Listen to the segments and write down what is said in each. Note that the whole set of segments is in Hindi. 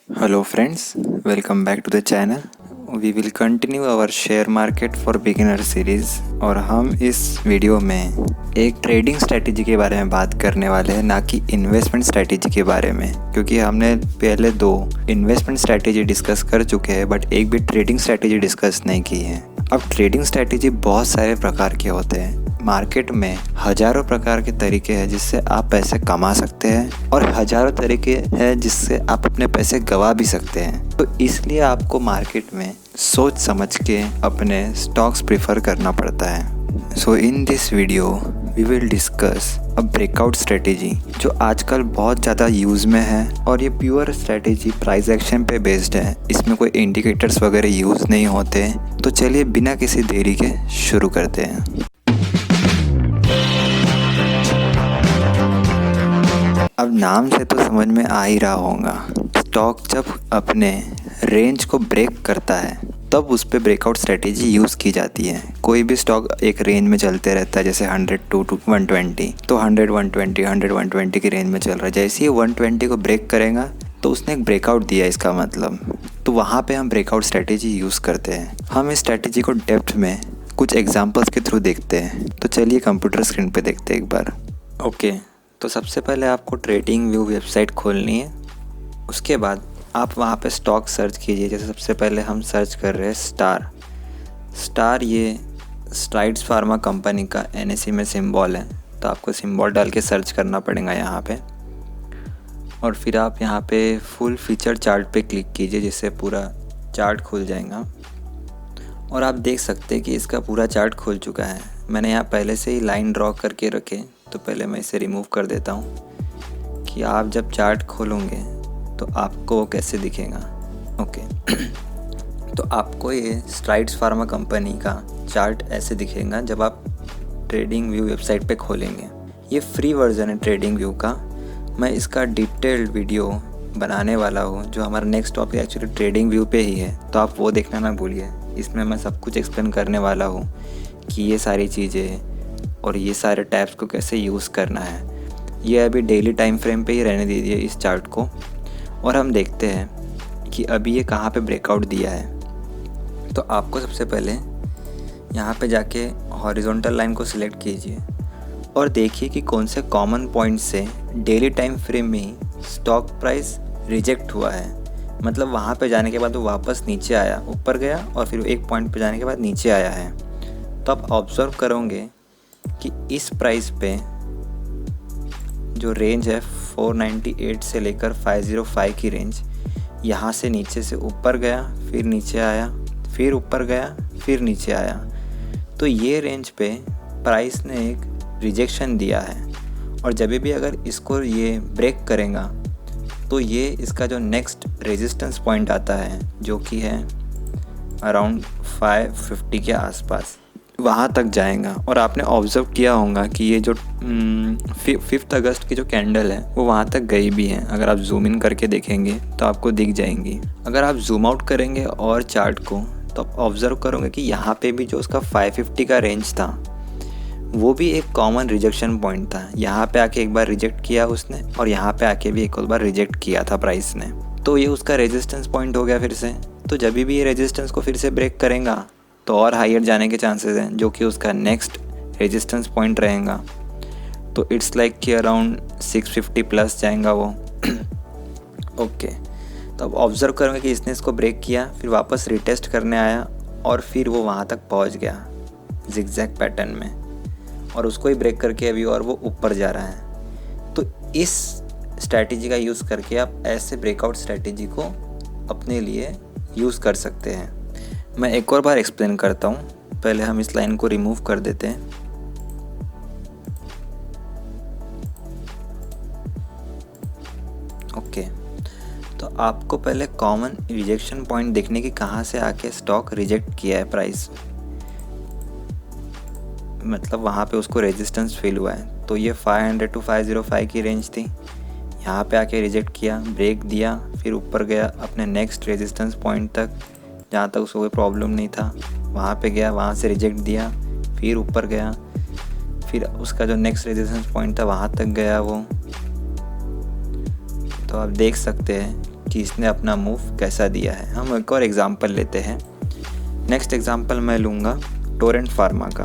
Hello friends, welcome back to the channel. We will continue our share market for beginner series और हम इस वीडियो में एक ट्रेडिंग स्ट्रेटेजी के बारे में बात करने वाले हैं, ना कि इन्वेस्टमेंट स्ट्रेटेजी के बारे में, क्योंकि हमने पहले 2 इन्वेस्टमेंट स्ट्रेटेजी डिस्कस कर चुके हैं बट एक भी ट्रेडिंग स्ट्रेटेजी डिस्कस नहीं की है। अब ट्रेडिंग स्ट्रेटेजी बहुत सारे प्रकार के होते हैं। मार्केट में हजारों प्रकार के तरीके हैं जिससे आप पैसे कमा सकते हैं और हजारों तरीके हैं जिससे आप अपने पैसे गवा भी सकते हैं। तो इसलिए आपको मार्केट में सोच समझ के अपने स्टॉक्स प्रेफर करना पड़ता है। So in this video we will discuss a breakout strategy जो आजकल बहुत ज़्यादा यूज़ में है और ये प्योर स्ट्रेटेजी प्राइस एक्शन पे बेस्ड है। इसमें कोई इंडिकेटर्स वगैरह यूज़ नहीं होते। तो चलिए बिना किसी देरी के शुरू करते हैं। अब नाम से तो समझ में आ ही रहा होगा, स्टॉक जब अपने रेंज को ब्रेक करता है तब उस पर ब्रेकआउट स्ट्रेटेजी यूज़ की जाती है। कोई भी स्टॉक एक रेंज में चलते रहता है, जैसे 100 टू 120, तो 100 120 100 120 की रेंज में चल रहा है। जैसे ही 120 को ब्रेक करेगा तो उसने एक ब्रेकआउट दिया इसका मतलब, तो वहाँ पे हम ब्रेकआउट स्ट्रेटेजी यूज़ करते हैं। हम इस स्ट्रेटेजी को डेप्थ में कुछ एग्जाम्पल्स के थ्रू देखते हैं। तो चलिए कंप्यूटर स्क्रीन पर देखते हैं एक बार। ओके, तो सबसे पहले आपको ट्रेडिंग व्यू वेबसाइट खोलनी है। उसके बाद आप वहाँ पे स्टॉक सर्च कीजिए। जैसे सबसे पहले हम सर्च कर रहे हैं स्टार। ये स्ट्राइड्स फार्मा कंपनी का NSE में सिंबल है, तो आपको सिंबल डाल के सर्च करना पड़ेगा यहाँ पे। और फिर आप यहाँ पे फुल फीचर चार्ट पे क्लिक कीजिए, जिससे पूरा चार्ट खुल जाएगा। और आप देख सकते हैं कि इसका पूरा चार्ट खुल चुका है। मैंने यहाँ पहले से ही लाइन ड्रॉ करके रखे, तो पहले मैं इसे रिमूव कर देता हूँ कि आप जब चार्ट खोलोगे तो आपको वो कैसे दिखेगा। ओके तो आपको ये स्ट्राइड्स फार्मा कंपनी का चार्ट ऐसे दिखेगा जब आप ट्रेडिंग व्यू वेबसाइट पे खोलेंगे। ये फ्री वर्जन है ट्रेडिंग व्यू का। मैं इसका डिटेल्ड वीडियो बनाने वाला हूँ, जो हमारा next topic actually trading view पे ही है, तो आप वो देखना ना भूलिए। इसमें मैं सब कुछ एक्सप्लेन करने वाला हूँ कि ये सारी चीज़ें और ये सारे टैब्स को कैसे यूज़ करना है। ये अभी डेली टाइम फ्रेम पे ही रहने दीजिए इस चार्ट को, और हम देखते हैं कि अभी ये कहाँ पे ब्रेकआउट दिया है। तो आपको सबसे पहले यहाँ पे जाके हॉरिजॉन्टल लाइन को सिलेक्ट कीजिए और देखिए कि कौन से कॉमन पॉइंट से डेली टाइम फ्रेम में ही स्टॉक प्राइस रिजेक्ट हुआ है। मतलब वहाँ पे जाने के बाद वो वापस नीचे आया, ऊपर गया और फिर एक पॉइंट पे जाने के बाद नीचे आया है। तो आप ऑब्जर्व करोगे कि इस प्राइस पे जो रेंज है 498 से लेकर 505 की रेंज, यहाँ से नीचे से ऊपर गया, फिर नीचे आया, फिर ऊपर गया, फिर नीचे आया। तो ये रेंज पे प्राइस ने एक रिजेक्शन दिया है, और जब भी अगर इसको ये ब्रेक करेगा तो ये इसका जो नेक्स्ट रेजिस्टेंस पॉइंट आता है, जो कि है अराउंड 550 के आसपास, वहाँ तक जाएगा। और आपने ऑब्ज़र्व किया होगा कि ये जो 5 अगस्त की जो कैंडल है वो वहाँ तक गई भी है। अगर आप जूम इन करके देखेंगे तो आपको दिख जाएंगी। अगर आप जूम आउट करेंगे और चार्ट को, तो आप ऑब्ज़र्व करोगे कि यहाँ पे भी जो उसका 550 का रेंज था वो भी एक कॉमन रिजेक्शन पॉइंट था। यहाँ पे आके एक बार रिजेक्ट किया उसने, और यहाँ पे आके भी एक और बार रिजेक्ट किया था प्राइस ने। तो ये उसका रेजिस्टेंस पॉइंट हो गया फिर से। तो जब भी ये रेजिस्टेंस को फिर से ब्रेक करेगा तो और हायर जाने के चांसेस हैं, जो कि उसका नेक्स्ट रेजिस्टेंस पॉइंट रहेगा। तो इट्स लाइक कि अराउंड 650 प्लस जाएगा वो। ओके, तो अब ऑब्ज़र्व करोगे कि इसने इसको ब्रेक किया, फिर वापस रिटेस्ट करने आया और फिर वो वहाँ तक पहुँच गया जिगजैग पैटर्न में, और उसको ही ब्रेक करके अभी और वो ऊपर जा रहा है। तो इस स्ट्रैटेजी का यूज़ करके आप ऐसे ब्रेकआउट स्ट्रैटेजी को अपने लिए यूज़ कर सकते हैं। मैं एक और बार एक्सप्लेन करता हूँ। पहले हम इस लाइन को रिमूव कर देते हैं। ओके, तो आपको पहले कॉमन रिजेक्शन पॉइंट देखने की कहाँ से आके स्टॉक रिजेक्ट किया है प्राइस, मतलब वहाँ पे उसको रेजिस्टेंस फील हुआ है। तो ये 500 टू 505 की रेंज थी, यहाँ पे आके रिजेक्ट किया, ब्रेक दिया, फिर ऊपर गया अपने नेक्स्ट रेजिस्टेंस पॉइंट तक, जहाँ तक उसको कोई प्रॉब्लम नहीं था। वहाँ पे गया, वहाँ से रिजेक्ट दिया, फिर ऊपर गया, फिर उसका जो नेक्स्ट रेजिस्टेंस पॉइंट था वहाँ तक गया वो। तो आप देख सकते हैं कि इसने अपना मूव कैसा दिया है। हम एक और एग्जांपल लेते हैं। नेक्स्ट एग्जांपल मैं लूँगा टोरेंट फार्मा का।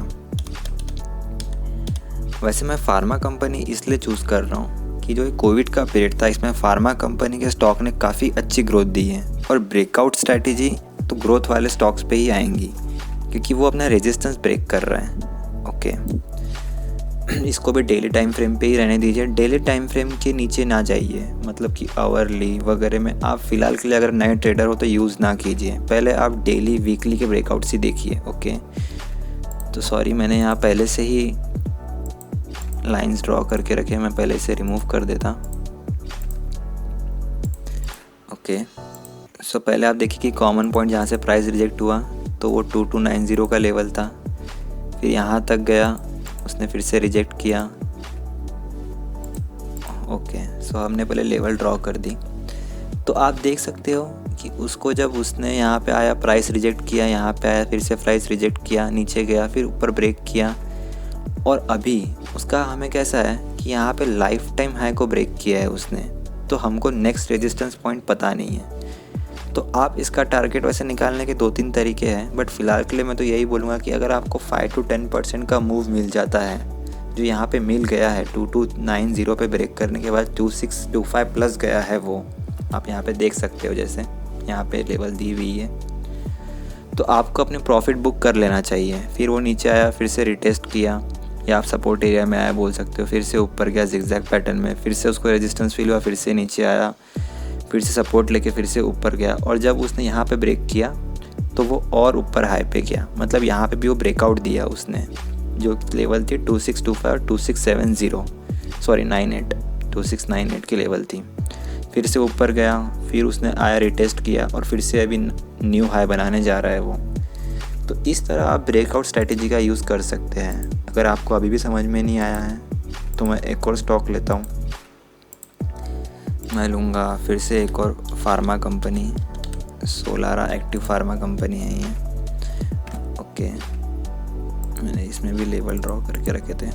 वैसे मैं फार्मा कंपनी इसलिए चूज़ कर रहा हूँ कि जो ये कोविड का पीरियड था, इसमें फार्मा कंपनी के स्टॉक ने काफ़ी अच्छी ग्रोथ दी है, और ब्रेकआउट स्ट्रैटेजी तो ग्रोथ वाले स्टॉक्स पे ही आएंगी क्योंकि वो अपना रेजिस्टेंस ब्रेक कर रहे हैं। ओके, इसको भी डेली टाइम फ्रेम पे ही रहने दीजिए, डेली टाइम फ्रेम के नीचे ना जाइए, मतलब कि आवरली वगैरह में आप फ़िलहाल के लिए अगर नए ट्रेडर हो तो यूज़ ना कीजिए। पहले आप डेली वीकली के ब्रेकआउट्स ही देखिए। ओके, तो सॉरी मैंने यहाँ पहले से ही लाइंस ड्रॉ करके रखे, मैं पहले इसे रिमूव कर देता। ओके, सो पहले आप देखिए कि कॉमन पॉइंट जहाँ से प्राइस रिजेक्ट हुआ तो वो 2290 का लेवल था, फिर यहाँ तक गया, उसने फिर से रिजेक्ट किया। ओके, सो हमने पहले लेवल ड्रॉ कर दी, तो आप देख सकते हो कि उसको जब उसने यहाँ पे आया प्राइस रिजेक्ट किया, यहाँ पे आया फिर से प्राइस रिजेक्ट किया, नीचे गया, फिर ऊपर ब्रेक किया, और अभी उसका हमें कैसा है कि यहाँ पे लाइफ टाइम हाई को ब्रेक किया है उसने, तो हमको नेक्स्ट रेजिस्टेंस पॉइंट पता नहीं है। तो आप इसका टारगेट वैसे निकालने के 2-3 तरीके हैं, बट फ़िलहाल के लिए मैं तो यही बोलूँगा कि अगर आपको 5 to 10% का मूव मिल जाता है, जो यहाँ पे मिल गया है 2290 पे ब्रेक करने के बाद 2625 प्लस गया है, वो आप यहाँ पे देख सकते हो, जैसे यहाँ पे लेवल दी हुई है, तो आपको अपने प्रॉफिट बुक कर लेना चाहिए। फिर वो नीचे आया, फिर से रिटेस्ट किया, या आप सपोर्ट एरिया में आया बोल सकते हो, फिर से ऊपर गया जिगजैग पैटर्न में, फिर से उसको रेजिस्टेंस फील हुआ, फिर से नीचे आया, फिर से सपोर्ट लेके फिर से ऊपर गया, और जब उसने यहाँ पे ब्रेक किया तो वो और ऊपर हाई पे गया, मतलब यहाँ पे भी वो ब्रेकआउट दिया उसने, जो लेवल थी 2625 और 2670 सॉरी 98 2698 की लेवल थी। फिर से ऊपर गया, फिर उसने आया रिटेस्ट किया, और फिर से अभी न्यू हाई बनाने जा रहा है वो। तो इस तरह आप ब्रेकआउट स्ट्रैटेजी का यूज़ कर सकते हैं। अगर आपको अभी भी समझ में नहीं आया है तो मैं एक और स्टॉक लेता हूँ। मैं लूँगा फिर से एक और pharma company, Solara active pharma company है ये। ओके, मैंने इसमें भी लेवल ड्रॉ करके रखे थे।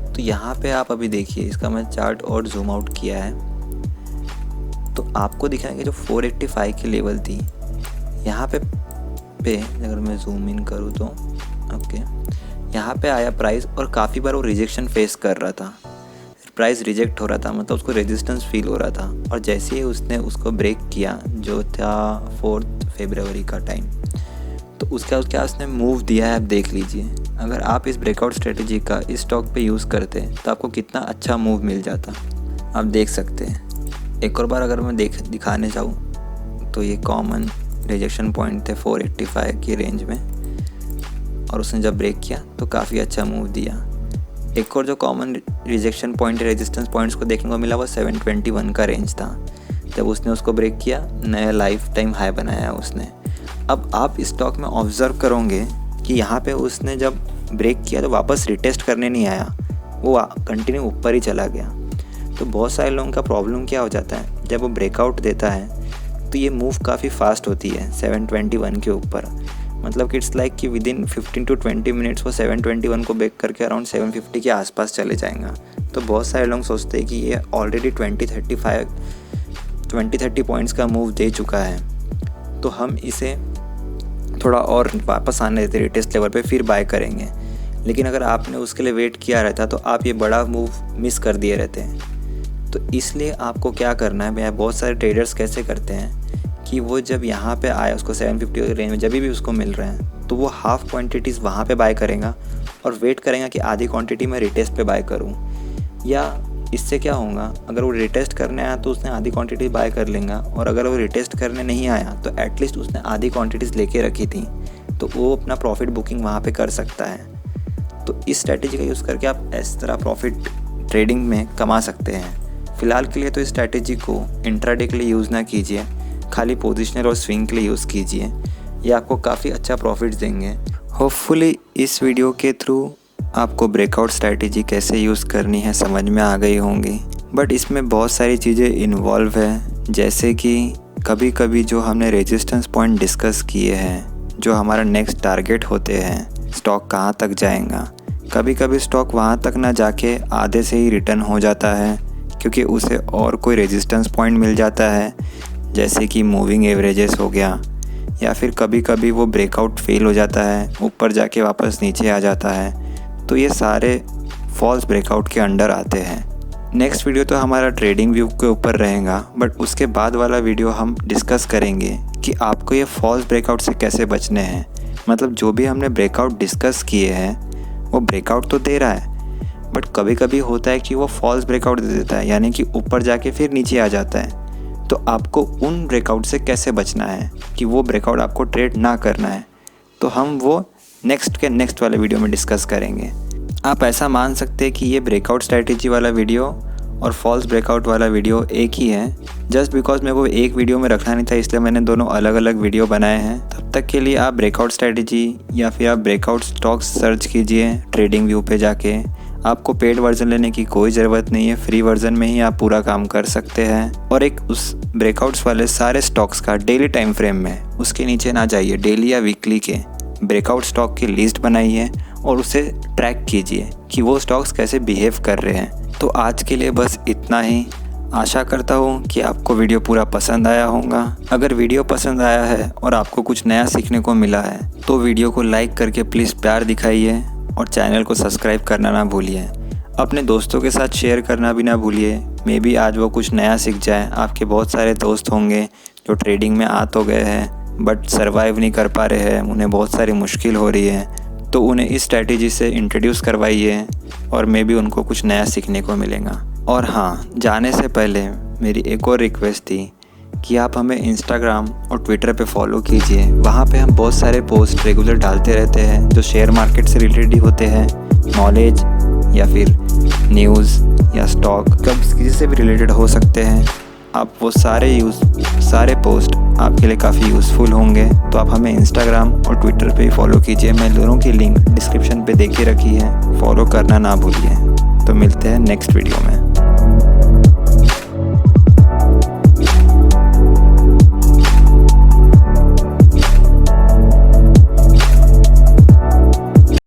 तो यहाँ पे आप अभी देखिए, इसका मैं चार्ट और जूम आउट किया है, तो आपको दिखाएंगे जो 485 की लेवल थी, यहाँ पे अगर मैं जूम इन करूँ तो ओके, यहाँ पे आया प्राइस, और काफ़ी बार वो रिजेक्शन फेस कर रहा था, प्राइस रिजेक्ट हो रहा था, मतलब उसको रेजिस्टेंस फील हो रहा था, और जैसे ही उसने उसको ब्रेक किया, जो था 4 फरवरी का टाइम, तो उसका क्या उसने मूव दिया है, आप देख लीजिए। अगर आप इस ब्रेकआउट स्ट्रेटजी का इस स्टॉक पे यूज़ करते तो आपको कितना अच्छा मूव मिल जाता, आप देख सकते हैं। एक और बार अगर मैं दिखाने चाहूँ तो ये कॉमन रिजेक्शन पॉइंट थे 485 की रेंज में, और उसने जब ब्रेक किया तो काफ़ी अच्छा मूव दिया। एक और जो common rejection point resistance points को देखने को मिला वो 721 का रेंज था, जब उसने उसको ब्रेक किया नया लाइफ टाइम हाई बनाया उसने। अब आप इस स्टॉक में ऑब्जर्व करोगे कि यहाँ पे उसने जब ब्रेक किया तो वापस रिटेस्ट करने नहीं आया, वो कंटिन्यू ऊपर ही चला गया। तो बहुत सारे लोगों का प्रॉब्लम क्या हो जाता है, जब वो ब्रेकआउट देता है तो ये मूव काफ़ी फास्ट होती है 721 के ऊपर, मतलब कि इट्स लाइक कि विद इन 15 to 20 मिनट्स वो 721 को ब्रेक करके अराउंड 750 के आसपास चले जाएगा। तो बहुत सारे लोग सोचते हैं कि ये ऑलरेडी 20-30 पॉइंट्स का मूव दे चुका है, तो हम इसे थोड़ा और वापस आने देते रिटेस्ट लेवल पे, फिर बाय करेंगे। लेकिन अगर आपने उसके लिए वेट किया रहता तो आप ये बड़ा मूव मिस कर दिए रहते हैं। तो इसलिए आपको क्या करना है, भैया बहुत सारे ट्रेडर्स कैसे करते हैं कि वो जब यहाँ पे आए उसको 750 के रेंज में जब भी उसको मिल रहे हैं तो वो हाफ क्वांटिटीज़ वहाँ पे बाय करेगा और वेट करेगा कि आधी क्वांटिटी मैं रिटेस्ट पे बाय करूँ। या इससे क्या होगा, अगर वो रिटेस्ट करने आया तो उसने आधी क्वांटिटी बाय कर लेगा, और अगर वो रिटेस्ट करने नहीं आया तो एटलीस्ट उसने आधी क्वांटिटीज़ लेके रखी थी, तो वो अपना प्रॉफिट बुकिंग वहाँ पे कर सकता है। तो इस स्ट्रैटेजी का यूज़ करके आप इस तरह प्रॉफिट ट्रेडिंग में कमा सकते हैं। फ़िलहाल के लिए तो इस स्ट्रैटेजी को इंट्राडे के लिए यूज़ ना कीजिए, खाली पोजिशनल और स्विंग के लिए यूज़ कीजिए, ये आपको काफ़ी अच्छा प्रॉफिट देंगे। होपफुली इस वीडियो के थ्रू आपको ब्रेकआउट स्ट्रैटेजी कैसे यूज़ करनी है समझ में आ गई होंगी, बट इसमें बहुत सारी चीज़ें इन्वॉल्व है, जैसे कि कभी कभी जो हमने रेजिस्टेंस पॉइंट डिस्कस किए हैं, जो हमारा नेक्स्ट टारगेट होते हैं, स्टॉक कहाँ तक जाएगा। कभी कभी स्टॉक वहाँ तक ना जाके आधे से ही रिटर्न हो जाता है, क्योंकि उसे और कोई रेजिस्टेंस पॉइंट मिल जाता है, जैसे कि मूविंग एवरेजेस हो गया, या फिर कभी कभी वो ब्रेकआउट फेल हो जाता है, ऊपर जाके वापस नीचे आ जाता है। तो ये सारे फॉल्स ब्रेकआउट के अंडर आते हैं। नेक्स्ट वीडियो तो हमारा ट्रेडिंग व्यू के ऊपर रहेगा, बट उसके बाद वाला वीडियो हम डिस्कस करेंगे कि आपको ये फॉल्स ब्रेकआउट से कैसे बचने हैं। मतलब जो भी हमने ब्रेकआउट डिस्कस किए हैं वो ब्रेकआउट तो दे रहा है, बट कभी कभी होता है कि वो फॉल्स ब्रेकआउट दे देता है, यानी कि ऊपर जाके फिर नीचे आ जाता है। तो आपको उन ब्रेकआउट से कैसे बचना है कि वो ब्रेकआउट आपको ट्रेड ना करना है, तो हम वो नेक्स्ट वाले वीडियो में डिस्कस करेंगे। आप ऐसा मान सकते हैं कि ये ब्रेकआउट स्ट्रैटेजी वाला वीडियो और फॉल्स ब्रेकआउट वाला वीडियो एक ही है। जस्ट बिकॉज मेरे को एक वीडियो में रखना नहीं था, इसलिए मैंने दोनों अलग अलग वीडियो बनाए हैं। तब तक के लिए आप ब्रेकआउट स्ट्रैटेजी या फिर आप ब्रेकआउट स्टॉक्स सर्च कीजिए ट्रेडिंग व्यू पे जाके। आपको पेड वर्जन लेने की कोई ज़रूरत नहीं है, फ्री वर्जन में ही आप पूरा काम कर सकते हैं। और एक उस ब्रेकआउट्स वाले सारे स्टॉक्स का डेली टाइम फ्रेम में उसके नीचे ना जाइए, डेली या वीकली के ब्रेकआउट स्टॉक की लिस्ट बनाइए और उसे ट्रैक कीजिए कि वो स्टॉक्स कैसे बिहेव कर रहे हैं। तो आज के लिए बस इतना ही। आशा करता हूँ कि आपको वीडियो पूरा पसंद आया होगा। अगर वीडियो पसंद आया है और आपको कुछ नया सीखने को मिला है तो वीडियो को लाइक करके प्लीज़ प्यार दिखाइए और चैनल को सब्सक्राइब करना ना भूलिए। अपने दोस्तों के साथ शेयर करना भी ना भूलिए। मे बी आज वो कुछ नया सीख जाए। आपके बहुत सारे दोस्त होंगे जो ट्रेडिंग में आ तो गए हैं बट सर्वाइव नहीं कर पा रहे हैं, उन्हें बहुत सारी मुश्किल हो रही है। तो उन्हें इस स्ट्रैटेजी से इंट्रोड्यूस करवाइए और मे बी उनको कुछ नया सीखने को मिलेगा। और हाँ, जाने से पहले मेरी एक और रिक्वेस्ट थी कि आप हमें इंस्टाग्राम और ट्विटर पे फॉलो कीजिए। वहाँ पे हम बहुत सारे पोस्ट रेगुलर डालते रहते हैं जो शेयर मार्केट से रिलेटेड ही होते हैं, नॉलेज या फिर न्यूज़ या स्टॉक, कब किसी से भी रिलेटेड हो सकते हैं। आप वो सारे पोस्ट आपके लिए काफ़ी यूज़फुल होंगे। तो आप हमें इंस्टाग्राम और ट्विटर पे फॉलो कीजिए। मैं दोनों की लिंक डिस्क्रिप्शन पे दे के रखी है, फॉलो करना ना भूलिए। तो मिलते हैं नेक्स्ट वीडियो में।